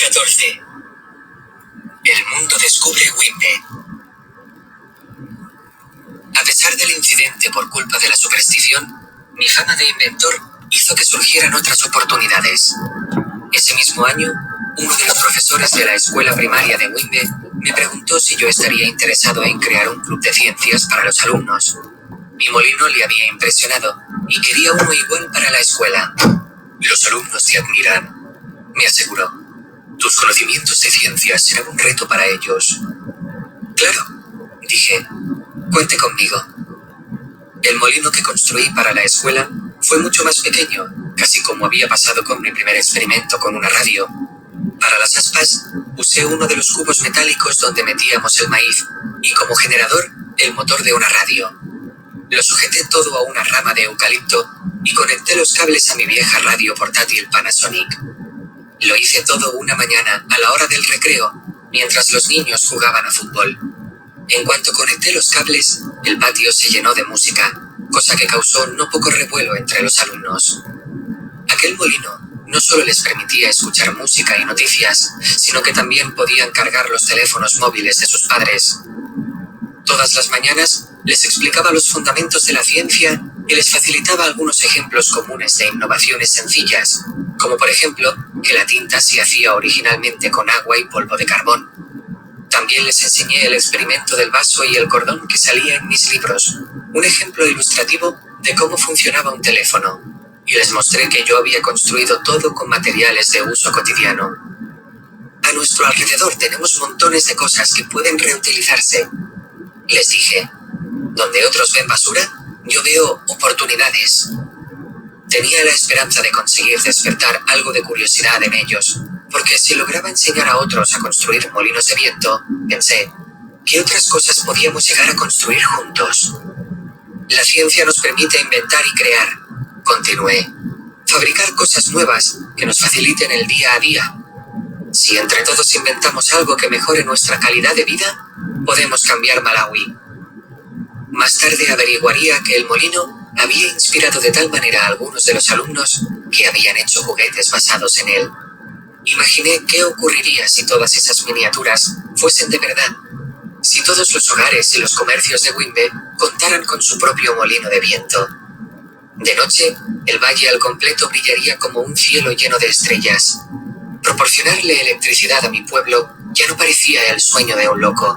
14. El mundo descubre Wimbe. A pesar del incidente por culpa de la superstición, mi fama de inventor hizo que surgieran otras oportunidades. Ese mismo año, uno de los profesores de la escuela primaria de Wimbe me preguntó si yo estaría interesado en crear un club de ciencias para los alumnos. Mi molino le había impresionado y quería uno igual para la escuela. Los alumnos te admiran, me aseguró. Tus conocimientos de ciencias serán un reto para ellos. Claro, dije. Cuente conmigo. El molino que construí para la escuela fue mucho más pequeño, casi como había pasado con mi primer experimento con una radio. Para las aspas, usé uno de los cubos metálicos donde metíamos el maíz, y como generador, el motor de una radio. Lo sujeté todo a una rama de eucalipto y conecté los cables a mi vieja radio portátil Panasonic. Lo hice todo una mañana a la hora del recreo, mientras los niños jugaban a fútbol. En cuanto conecté los cables, el patio se llenó de música, cosa que causó no poco revuelo entre los alumnos. Aquel molino no solo les permitía escuchar música y noticias, sino que también podían cargar los teléfonos móviles de sus padres. Todas las mañanas les explicaba los fundamentos de la ciencia y les facilitaba algunos ejemplos comunes de innovaciones sencillas, como por ejemplo que la tinta se hacía originalmente con agua y polvo de carbón. También les enseñé el experimento del vaso y el cordón que salía en mis libros, un ejemplo ilustrativo de cómo funcionaba un teléfono, y les mostré que yo había construido todo con materiales de uso cotidiano. A nuestro alrededor tenemos montones de cosas que pueden reutilizarse, les dije. Donde otros ven basura, yo veo oportunidades. Tenía la esperanza de conseguir despertar algo de curiosidad en ellos, porque si lograba enseñar a otros a construir molinos de viento, pensé, ¿qué otras cosas podíamos llegar a construir juntos? La ciencia nos permite inventar y crear, continué. Fabricar cosas nuevas que nos faciliten el día a día. Si entre todos inventamos algo que mejore nuestra calidad de vida, podemos cambiar Malawi. Más tarde averiguaría que el molino había inspirado de tal manera a algunos de los alumnos que habían hecho juguetes basados en él. Imaginé qué ocurriría si todas esas miniaturas fuesen de verdad. Si todos los hogares y los comercios de Wimbe contaran con su propio molino de viento. De noche, el valle al completo brillaría como un cielo lleno de estrellas. Proporcionarle electricidad a mi pueblo ya no parecía el sueño de un loco.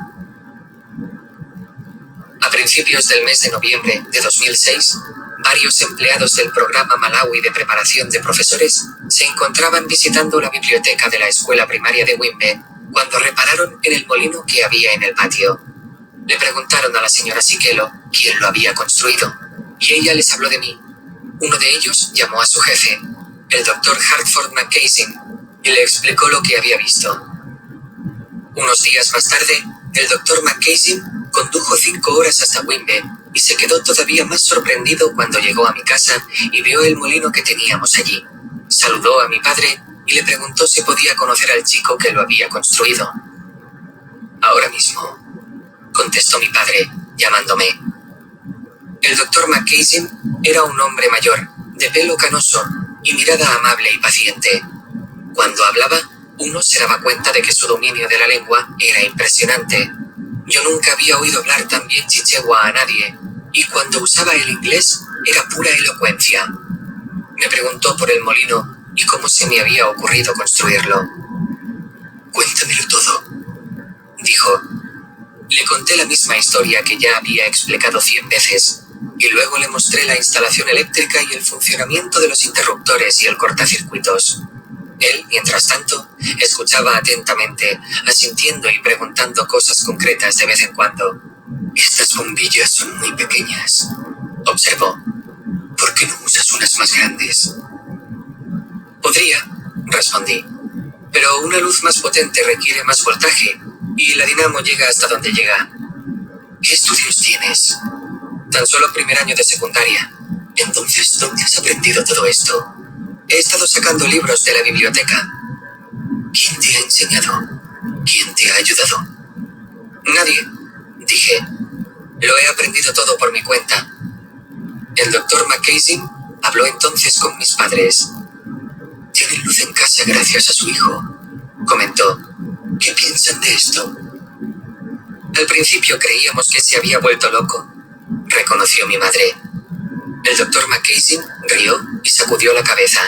A principios del mes de noviembre de 2006, varios empleados del programa Malawi de preparación de profesores se encontraban visitando la biblioteca de la escuela primaria de Wimbe cuando repararon en el molino que había en el patio. Le preguntaron a la señora Sikelo quién lo había construido, y ella les habló de mí. Uno de ellos llamó a su jefe, el Dr. Hartford McCasey, y le explicó lo que había visto. Unos días más tarde, el Dr. McCasey condujo 5 horas hasta Wimbe y se quedó todavía más sorprendido cuando llegó a mi casa y vio el molino que teníamos allí. Saludó a mi padre y le preguntó si podía conocer al chico que lo había construido. Ahora mismo, contestó mi padre, llamándome. El Dr. McCasey era un hombre mayor, de pelo canoso y mirada amable y paciente. Cuando hablaba, uno se daba cuenta de que su dominio de la lengua era impresionante. Yo nunca había oído hablar tan bien chichewa a nadie, y cuando usaba el inglés era pura elocuencia. Me preguntó por el molino y cómo se me había ocurrido construirlo. Cuéntamelo todo, dijo. Le conté la misma historia que ya había explicado 100 veces, y luego le mostré la instalación eléctrica y el funcionamiento de los interruptores y el cortacircuitos. Él, mientras tanto, escuchaba atentamente, asintiendo y preguntando cosas concretas de vez en cuando. Estas bombillas son muy pequeñas, observó. ¿Por qué no usas unas más grandes? Podría, respondí. Pero una luz más potente requiere más voltaje, y la dinamo llega hasta donde llega. ¿Qué estudios tienes? Tan solo primer año de secundaria. Entonces, ¿dónde has aprendido todo esto? He estado sacando libros de la biblioteca. ¿Quién te ha enseñado? ¿Quién te ha ayudado? Nadie, dije. Lo he aprendido todo por mi cuenta. El Dr. McCasey habló entonces con mis padres. Tienen luz en casa gracias a su hijo. comentó. ¿Qué piensan de esto? Al principio creíamos que se había vuelto loco, reconoció mi madre. El doctor Mackenzie rió y sacudió la cabeza.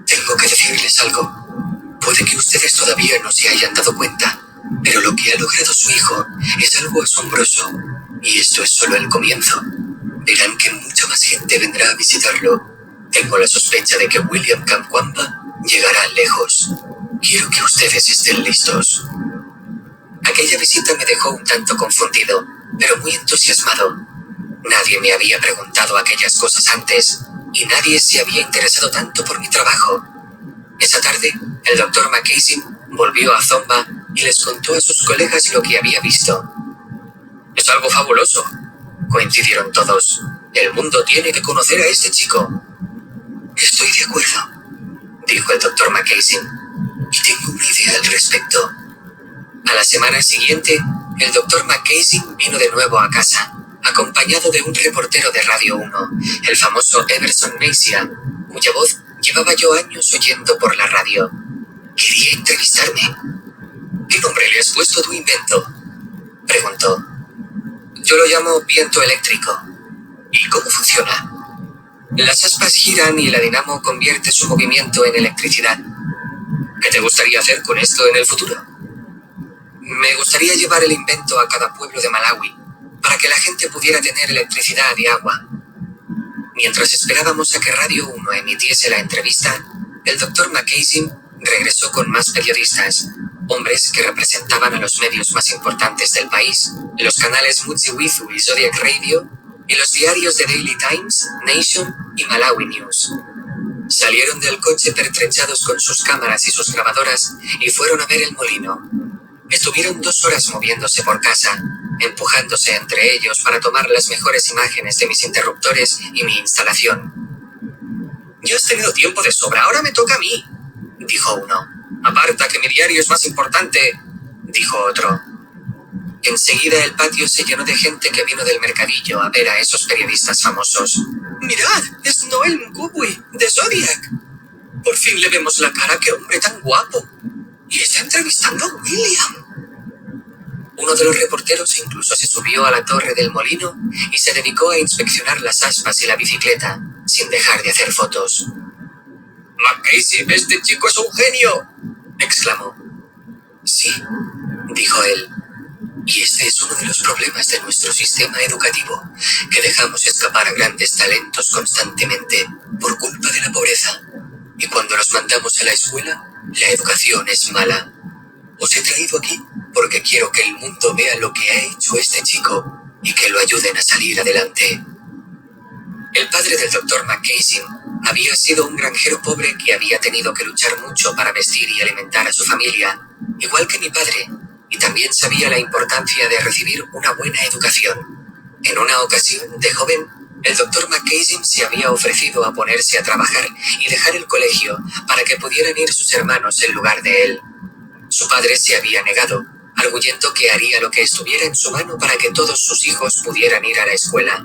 Tengo que decirles algo. Puede que ustedes todavía no se hayan dado cuenta, pero lo que ha logrado su hijo es algo asombroso. Y esto es solo el comienzo. Verán que mucha más gente vendrá a visitarlo. Tengo la sospecha de que William Kamkwamba llegará lejos. Quiero que ustedes estén listos. Aquella visita me dejó un tanto confundido, pero muy entusiasmado. Nadie me había preguntado aquellas cosas antes, y nadie se había interesado tanto por mi trabajo. Esa tarde, el doctor Mackenzie volvió a Zomba y les contó a sus colegas lo que había visto. Es algo fabuloso, coincidieron todos. El mundo tiene que conocer a este chico. Estoy de acuerdo, dijo el doctor Mackenzie, y tengo una idea al respecto. A la semana siguiente, el doctor Mackenzie vino de nuevo a casa, acompañado de un reportero de Radio 1, el famoso Emerson Messiah, cuya voz llevaba yo años oyendo por la radio. Quería entrevistarme. ¿Qué nombre le has puesto a tu invento?, preguntó. Yo lo llamo viento eléctrico. ¿Y cómo funciona? Las aspas giran y la dinamo convierte su movimiento en electricidad. ¿Qué te gustaría hacer con esto en el futuro? Me gustaría llevar el invento a cada pueblo de Malawi, para que la gente pudiera tener electricidad y agua. Mientras esperábamos a que Radio 1 emitiese la entrevista, el doctor Mackenzie regresó con más periodistas, hombres que representaban a los medios más importantes del país, los canales Mudziwizu y Zodiac Radio, y los diarios de Daily Times, Nation y Malawi News. Salieron del coche pertrechados con sus cámaras y sus grabadoras y fueron a ver el molino. Estuvieron 2 horas moviéndose por casa, empujándose entre ellos para tomar las mejores imágenes de mis interruptores y mi instalación. Ya has tenido tiempo de sobra, ahora me toca a mí, dijo uno. Aparta, que mi diario es más importante, dijo otro. Enseguida el patio se llenó de gente que vino del mercadillo a ver a esos periodistas famosos. ¡Mirad! ¡Es Noel Mkubwi, de Zodiac! Por fin le vemos la cara, ¡qué hombre tan guapo! Y está entrevistando a William. Uno de los reporteros incluso se subió a la torre del molino y se dedicó a inspeccionar las aspas y la bicicleta, sin dejar de hacer fotos. «Mackenzie, este chico es un genio», exclamó. «Sí», dijo él. «Y este es uno de los problemas de nuestro sistema educativo, que dejamos escapar a grandes talentos constantemente por culpa de la pobreza. Y cuando los mandamos a la escuela, la educación es mala. Os he traído aquí porque quiero que el mundo vea lo que ha hecho este chico y que lo ayuden a salir adelante». El padre del doctor Mackenzie había sido un granjero pobre que había tenido que luchar mucho para vestir y alimentar a su familia, igual que mi padre, y también sabía la importancia de recibir una buena educación. En una ocasión, de joven, el doctor Mackenzie se había ofrecido a ponerse a trabajar y dejar el colegio para que pudieran ir sus hermanos en lugar de él. Su padre se había negado, arguyendo que haría lo que estuviera en su mano para que todos sus hijos pudieran ir a la escuela.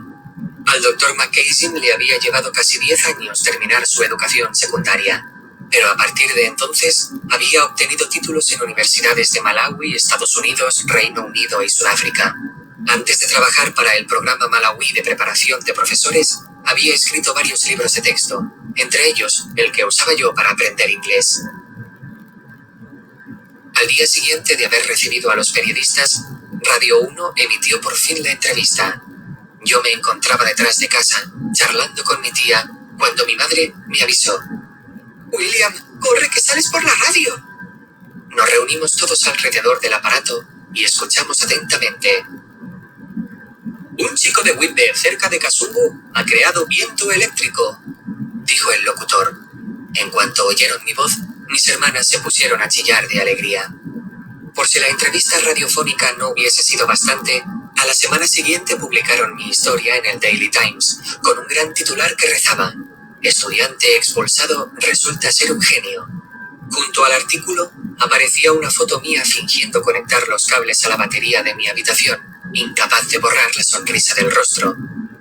Al doctor Mackenzie le había llevado casi 10 años terminar su educación secundaria, pero a partir de entonces había obtenido títulos en universidades de Malawi, Estados Unidos, Reino Unido y Sudáfrica. Antes de trabajar para el programa Malawi de preparación de profesores, había escrito varios libros de texto, entre ellos el que usaba yo para aprender inglés. Al día siguiente de haber recibido a los periodistas, Radio 1 emitió por fin la entrevista. Yo me encontraba detrás de casa, charlando con mi tía, cuando mi madre me avisó. «William, corre que sales por la radio». Nos reunimos todos alrededor del aparato y escuchamos atentamente. «Un chico de Whitbe, cerca de Kasungu, ha creado viento eléctrico», dijo el locutor. En cuanto oyeron mi voz, mis hermanas se pusieron a chillar de alegría. Por si la entrevista radiofónica no hubiese sido bastante, a la semana siguiente publicaron mi historia en el Daily Times, con un gran titular que rezaba: «Estudiante expulsado resulta ser un genio». Junto al artículo, aparecía una foto mía fingiendo conectar los cables a la batería de mi habitación, incapaz de borrar la sonrisa del rostro.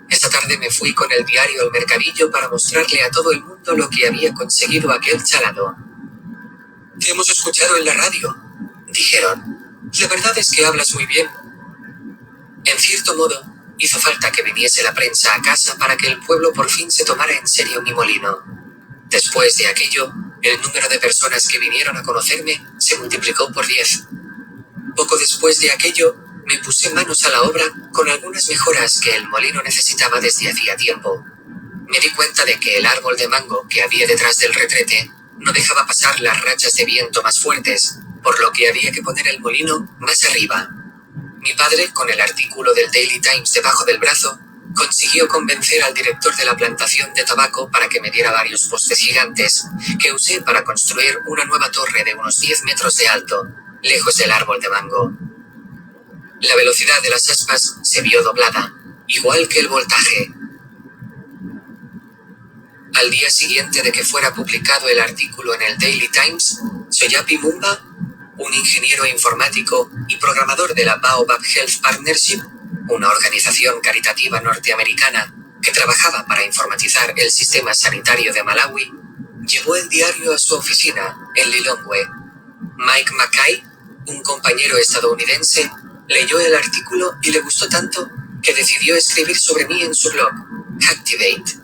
Esta tarde me fui con el diario al mercadillo para mostrarle a todo el mundo lo que había conseguido aquel chalado. «Te Te hemos escuchado en la radio, dijeron. La verdad es que hablas muy bien. En cierto modo, hizo falta que viniese la prensa a casa para que el pueblo por fin se tomara en serio mi molino. Después de aquello, el número de personas que vinieron a conocerme se multiplicó por 10. Poco después de aquello, me puse manos a la obra con algunas mejoras que el molino necesitaba desde hacía tiempo. Me di cuenta de que el árbol de mango que había detrás del retrete no dejaba pasar las rachas de viento más fuertes, por lo que había que poner el molino más arriba. Mi padre, con el artículo del Daily Times debajo del brazo, consiguió convencer al director de la plantación de tabaco para que me diera varios postes gigantes que usé para construir una nueva torre de unos 10 metros de alto, lejos del árbol de mango. La velocidad de las aspas se vio doblada, igual que el voltaje. Al día siguiente de que fuera publicado el artículo en el Daily Times, Soyapi Mumba, un ingeniero informático y programador de la Baobab Health Partnership, una organización caritativa norteamericana que trabajaba para informatizar el sistema sanitario de Malawi, llevó el diario a su oficina en Lilongwe. Mike Mackay, un compañero estadounidense, leyó el artículo y le gustó tanto que decidió escribir sobre mí en su blog, Hacktivate.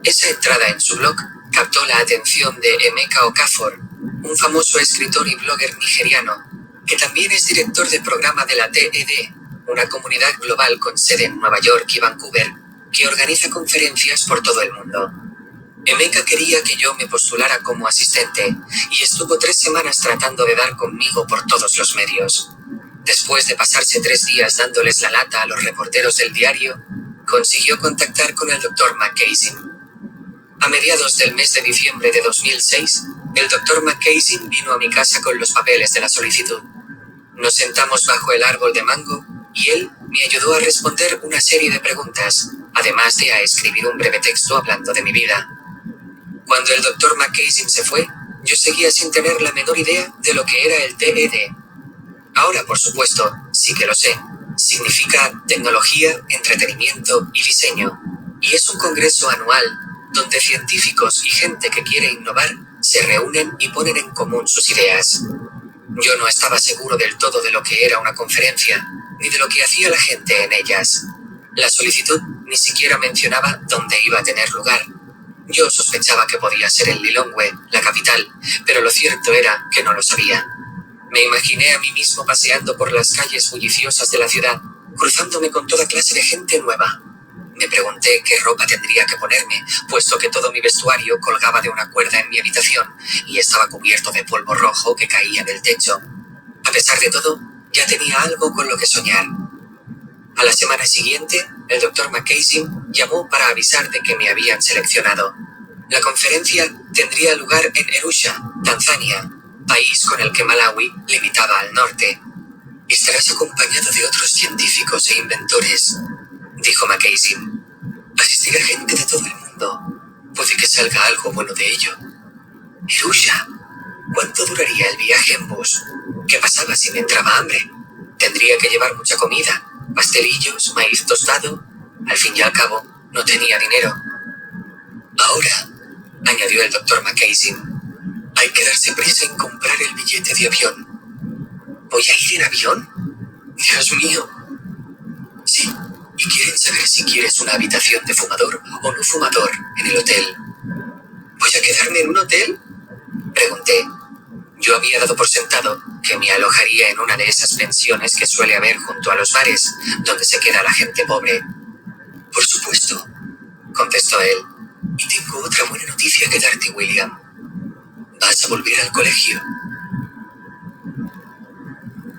Esa entrada en su blog captó la atención de Emeka Okafor, un famoso escritor y blogger nigeriano, que también es director de programa de la TED, una comunidad global con sede en Nueva York y Vancouver, que organiza conferencias por todo el mundo. Emeka quería que yo me postulara como asistente, y estuvo 3 semanas tratando de dar conmigo por todos los medios. Después de pasarse 3 días dándoles la lata a los reporteros del diario, consiguió contactar con el Dr. McCasey. A mediados del mes de diciembre de 2006, el Dr. McCasey vino a mi casa con los papeles de la solicitud. Nos sentamos bajo el árbol de mango, y él me ayudó a responder una serie de preguntas, además de a escribir un breve texto hablando de mi vida. Cuando el Dr. McCasey se fue, yo seguía sin tener la menor idea de lo que era el TED. Ahora, por supuesto, sí que lo sé. Significa tecnología, entretenimiento y diseño. Y es un congreso anual, donde científicos y gente que quiere innovar se reúnen y ponen en común sus ideas. Yo no estaba seguro del todo de lo que era una conferencia, ni de lo que hacía la gente en ellas. La solicitud ni siquiera mencionaba dónde iba a tener lugar. Yo sospechaba que podía ser en Lilongwe, la capital, pero lo cierto era que no lo sabía. Me imaginé a mí mismo paseando por las calles bulliciosas de la ciudad, cruzándome con toda clase de gente nueva. Me pregunté qué ropa tendría que ponerme, puesto que todo mi vestuario colgaba de una cuerda en mi habitación y estaba cubierto de polvo rojo que caía del techo. A pesar de todo, ya tenía algo con lo que soñar. A la semana siguiente, el Dr. McCasey llamó para avisar de que me habían seleccionado. La conferencia tendría lugar en Arusha, Tanzania, país con el que Malawi limitaba al norte. Estarás acompañado de otros científicos e inventores, dijo McCasey. Asistirá gente de todo el mundo. Puede que salga algo bueno de ello. Arusha. ¿Cuánto duraría el viaje en bus? ¿Qué pasaba si me entraba hambre? Tendría que llevar mucha comida, pastelillos, maíz tostado. Al fin y al cabo, no tenía dinero. Ahora, añadió el Dr. McCasey, hay que darse prisa en comprar el billete de avión. ¿Voy a ir en avión? Dios mío. Sí, y quieren saber si quieres una habitación de fumador o no fumador en el hotel. ¿Voy a quedarme en un hotel? Pregunté. Yo había dado por sentado que me alojaría en una de esas pensiones que suele haber junto a los bares, donde se queda la gente pobre. Por supuesto, contestó él. Y tengo otra buena noticia que darte, William. ¿Vas a volver al colegio?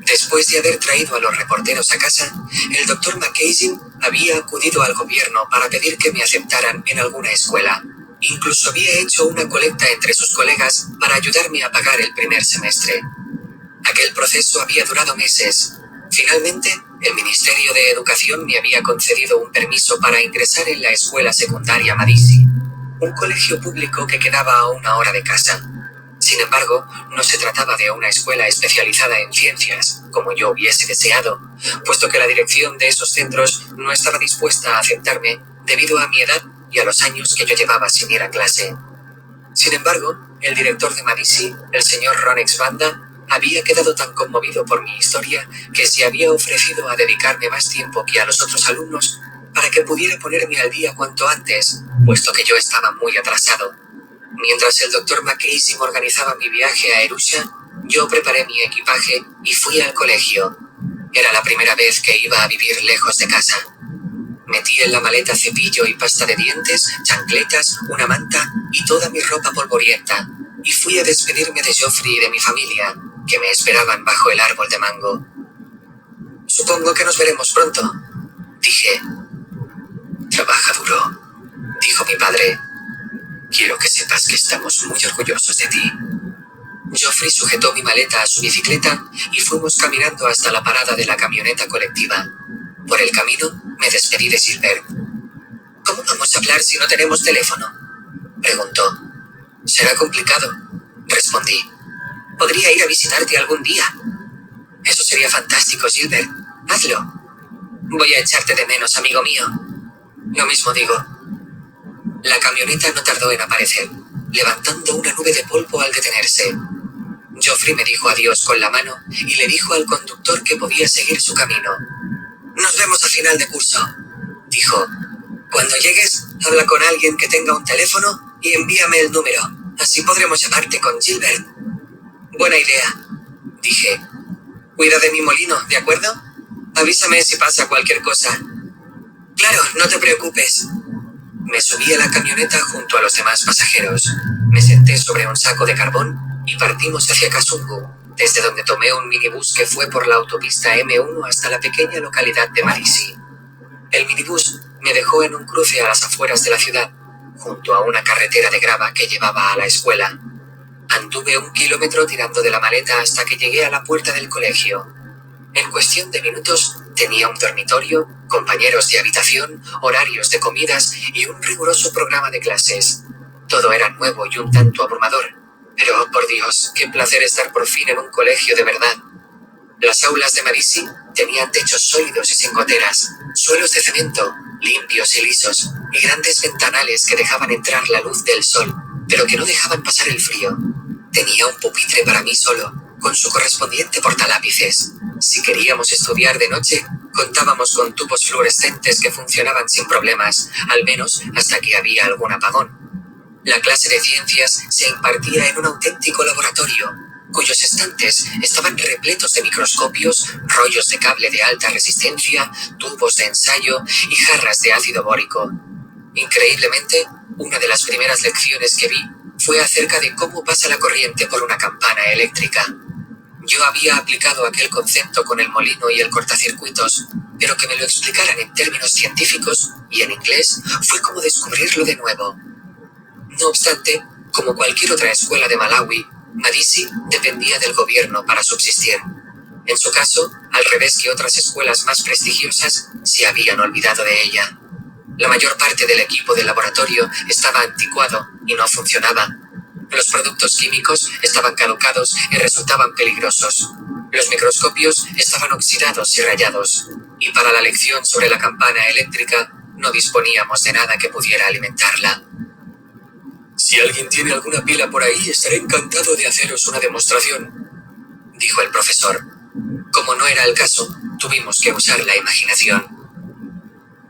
Después de haber traído a los reporteros a casa, el Dr. McCasey había acudido al gobierno para pedir que me aceptaran en alguna escuela. Incluso había hecho una colecta entre sus colegas para ayudarme a pagar el primer semestre. Aquel proceso había durado meses. Finalmente, el Ministerio de Educación me había concedido un permiso para ingresar en la escuela secundaria Madisi, un colegio público que quedaba a 1 hora de casa. Sin embargo, no se trataba de una escuela especializada en ciencias, como yo hubiese deseado, puesto que la dirección de esos centros no estaba dispuesta a aceptarme debido a mi edad y a los años que yo llevaba sin ir a clase. Sin embargo, El director de Madisi, el señor Ronex Banda, había quedado tan conmovido por mi historia que se había ofrecido a dedicarme más tiempo que a los otros alumnos para que pudiera ponerme al día cuanto antes, puesto que yo estaba muy atrasado. Mientras el doctor Mackenzie organizaba mi viaje a Erusha, yo preparé mi equipaje y fui al colegio. Era la primera vez que iba a vivir lejos de casa. Metí en la maleta cepillo y pasta de dientes, chancletas, una manta y toda mi ropa polvorienta, y fui a despedirme de Geoffrey y de mi familia, que me esperaban bajo el árbol de mango. «Supongo que nos veremos pronto», dije. «Trabaja duro», dijo mi padre. «Quiero que sepas que estamos muy orgullosos de ti». Geoffrey sujetó mi maleta a su bicicleta y fuimos caminando hasta la parada de la camioneta colectiva. Por el camino, me despedí de Gilbert. «¿Cómo vamos a hablar si no tenemos teléfono?», preguntó. «Será complicado», respondí. «Podría ir a visitarte algún día». «Eso sería fantástico, Gilbert. Hazlo». «Voy a echarte de menos, amigo mío». «Lo mismo digo». La camioneta no tardó en aparecer, levantando una nube de polvo al detenerse. Geoffrey me dijo adiós con la mano y le dijo al conductor que podía seguir su camino. «Nos vemos a final de curso», dijo. «Cuando llegues, habla con alguien que tenga un teléfono y envíame el número. Así podremos llamarte con Gilbert». «Buena idea», dije. «Cuida de mi molino, ¿de acuerdo? Avísame si pasa cualquier cosa». «Claro, no te preocupes». Me subí a la camioneta junto a los demás pasajeros. Me senté sobre un saco de carbón y partimos hacia Kasungu, desde donde tomé un minibús que fue por la autopista M1 hasta la pequeña localidad de Marisi. El minibús me dejó en un cruce a las afueras de la ciudad, junto a una carretera de grava que llevaba a la escuela. Anduve 1 kilómetro tirando de la maleta hasta que llegué a la puerta del colegio. En cuestión de minutos, tenía un dormitorio, compañeros de habitación, horarios de comidas y un riguroso programa de clases. Todo era nuevo y un tanto abrumador. Pero, oh, por Dios, qué placer estar por fin en un colegio de verdad. Las aulas de Marisi tenían techos sólidos y sin goteras, suelos de cemento, limpios y lisos, y grandes ventanales que dejaban entrar la luz del sol, pero que no dejaban pasar el frío. Tenía un pupitre para mí solo, con su correspondiente portalápices. Si queríamos estudiar de noche, contábamos con tubos fluorescentes que funcionaban sin problemas, al menos hasta que había algún apagón. La clase de ciencias se impartía en un auténtico laboratorio, cuyos estantes estaban repletos de microscopios, rollos de cable de alta resistencia, tubos de ensayo y jarras de ácido bórico. Increíblemente, una de las primeras lecciones que vi fue acerca de cómo pasa la corriente por una campana eléctrica. Yo había aplicado aquel concepto con el molino y el cortacircuitos, pero que me lo explicaran en términos científicos y en inglés fue como descubrirlo de nuevo. No obstante, como cualquier otra escuela de Malawi, Madisi dependía del gobierno para subsistir. En su caso, al revés que otras escuelas más prestigiosas, se habían olvidado de ella. La mayor parte del equipo del laboratorio estaba anticuado y no funcionaba. Los productos químicos estaban caducados y resultaban peligrosos. Los microscopios estaban oxidados y rayados. Y para la lección sobre la campana eléctrica, no disponíamos de nada que pudiera alimentarla. «Si alguien tiene alguna pila por ahí, estaré encantado de haceros una demostración», dijo el profesor. Como no era el caso, tuvimos que usar la imaginación.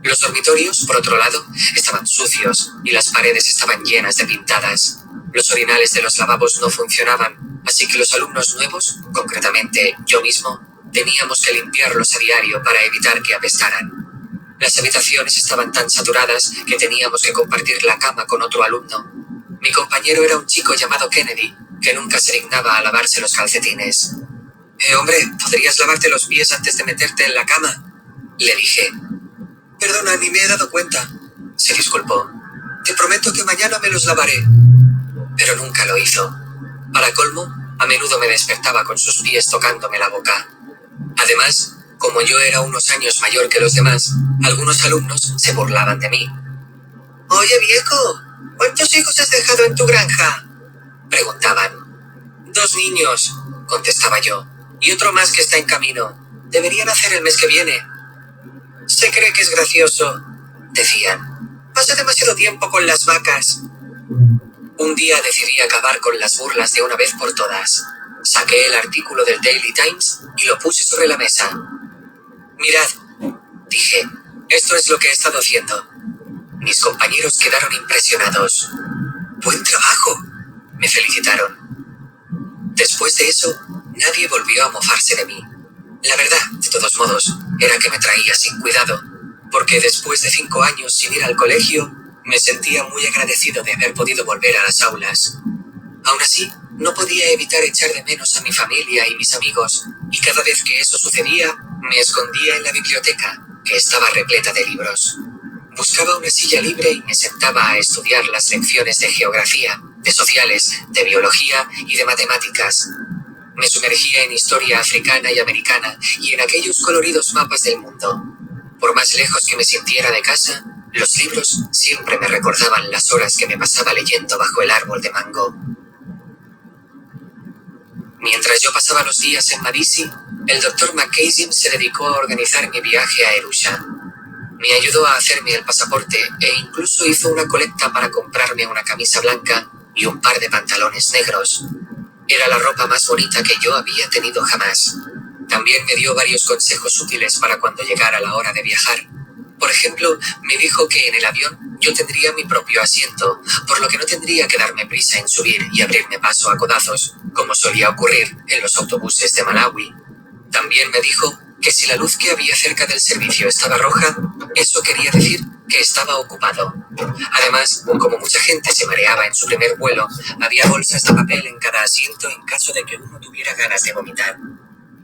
Los dormitorios, por otro lado, estaban sucios y las paredes estaban llenas de pintadas. Los orinales de los lavabos no funcionaban, así que los alumnos nuevos, concretamente yo mismo, teníamos que limpiarlos a diario para evitar que apestaran. Las habitaciones estaban tan saturadas que teníamos que compartir la cama con otro alumno. Mi compañero era un chico llamado Kennedy, que nunca se dignaba a lavarse los calcetines. Hombre, ¿podrías lavarte los pies antes de meterte en la cama?», le dije. «Perdona, ni me he dado cuenta», se disculpó. «Te prometo que mañana me los lavaré». Pero nunca lo hizo. Para colmo, a menudo me despertaba con sus pies tocándome la boca. Además, como yo era unos años mayor que los demás, algunos alumnos se burlaban de mí. «Oye, viejo, ¿cuántos hijos has dejado en tu granja?», preguntaban. «2 niños», contestaba yo, «y otro más que está en camino. Deberían nacer el mes que viene». «Se cree que es gracioso», decían. «Pasa demasiado tiempo con las vacas». Un día decidí acabar con las burlas de una vez por todas. Saqué el artículo del Daily Times y lo puse sobre la mesa. Mirad, dije, esto es lo que he estado haciendo. Mis compañeros quedaron impresionados. ¡Buen trabajo!, me felicitaron. Después de eso, nadie volvió a mofarse de mí. La verdad, de todos modos, era que me traía sin cuidado, porque después de 5 años sin ir al colegio, me sentía muy agradecido de haber podido volver a las aulas. Aún así, no podía evitar echar de menos a mi familia y mis amigos, y cada vez que eso sucedía, me escondía en la biblioteca, que estaba repleta de libros. Buscaba una silla libre y me sentaba a estudiar las lecciones de geografía, de sociales, de biología y de matemáticas. Me sumergía en historia africana y americana y en aquellos coloridos mapas del mundo. Por más lejos que me sintiera de casa, los libros siempre me recordaban las horas que me pasaba leyendo bajo el árbol de mango. Mientras yo pasaba los días en Madisi, el Dr. McCasey se dedicó a organizar mi viaje a Arusha. Me ayudó a hacerme el pasaporte e incluso hizo una colecta para comprarme una camisa blanca y un par de pantalones negros. Era la ropa más bonita que yo había tenido jamás. También me dio varios consejos útiles para cuando llegara la hora de viajar. Por ejemplo, me dijo que en el avión yo tendría mi propio asiento, por lo que no tendría que darme prisa en subir y abrirme paso a codazos, como solía ocurrir en los autobuses de Malawi. También me dijo que si la luz que había cerca del servicio estaba roja, eso quería decir que estaba ocupado. Además, como mucha gente se mareaba en su primer vuelo, había bolsas de papel en cada asiento en caso de que uno tuviera ganas de vomitar.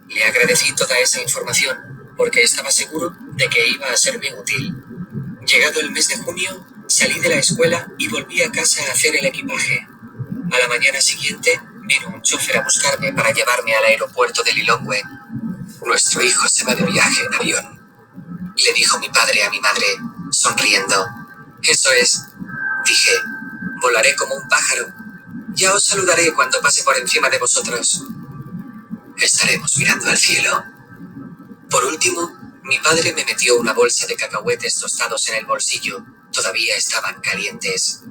Le agradecí toda esa información, porque estaba seguro de que iba a serme útil. Llegado el mes de junio, salí de la escuela y volví a casa a hacer el equipaje. A la mañana siguiente, vino un chofer a buscarme para llevarme al aeropuerto de Lilongwe. «Nuestro hijo se va de viaje en avión», le dijo mi padre a mi madre, sonriendo. «Eso es», dije, «volaré como un pájaro. Ya os saludaré cuando pase por encima de vosotros. Estaremos mirando al cielo». Por último, mi padre me metió una bolsa de cacahuetes tostados en el bolsillo. Todavía estaban calientes.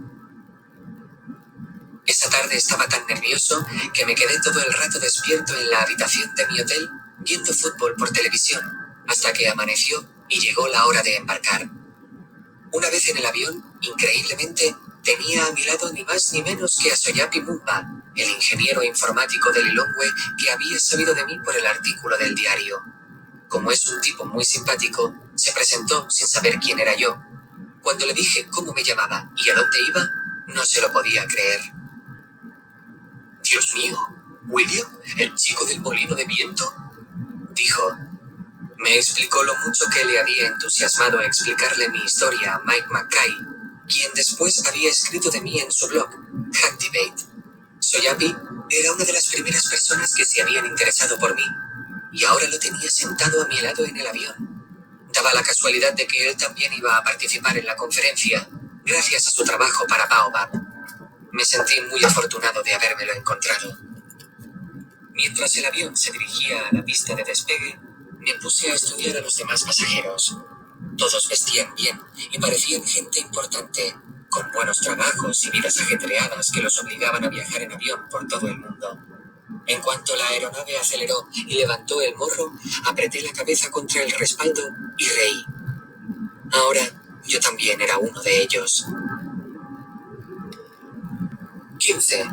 Esa tarde estaba tan nervioso que me quedé todo el rato despierto en la habitación de mi hotel, viendo fútbol por televisión, hasta que amaneció y llegó la hora de embarcar. Una vez en el avión, increíblemente, tenía a mi lado ni más ni menos que a Soyapi Mumba, el ingeniero informático de Lilongwe que había sabido de mí por el artículo del diario. Como es un tipo muy simpático, se presentó sin saber quién era yo. Cuando le dije cómo me llamaba y a dónde iba, no se lo podía creer. «Dios mío, William, el chico del molino de viento», dijo. Me explicó lo mucho que le había entusiasmado explicarle mi historia a Mike Mackay, quien después había escrito de mí en su blog, Hacktivate. Soyapi era una de las primeras personas que se habían interesado por mí, y ahora lo tenía sentado a mi lado en el avión. Daba la casualidad de que él también iba a participar en la conferencia, gracias a su trabajo para Baobab. Me sentí muy afortunado de habérmelo encontrado. Mientras el avión se dirigía a la pista de despegue, me puse a estudiar a los demás pasajeros. Todos vestían bien y parecían gente importante, con buenos trabajos y vidas ajetreadas que los obligaban a viajar en avión por todo el mundo. En cuanto la aeronave aceleró y levantó el morro, apreté la cabeza contra el respaldo y reí. Ahora, yo también era uno de ellos. 15.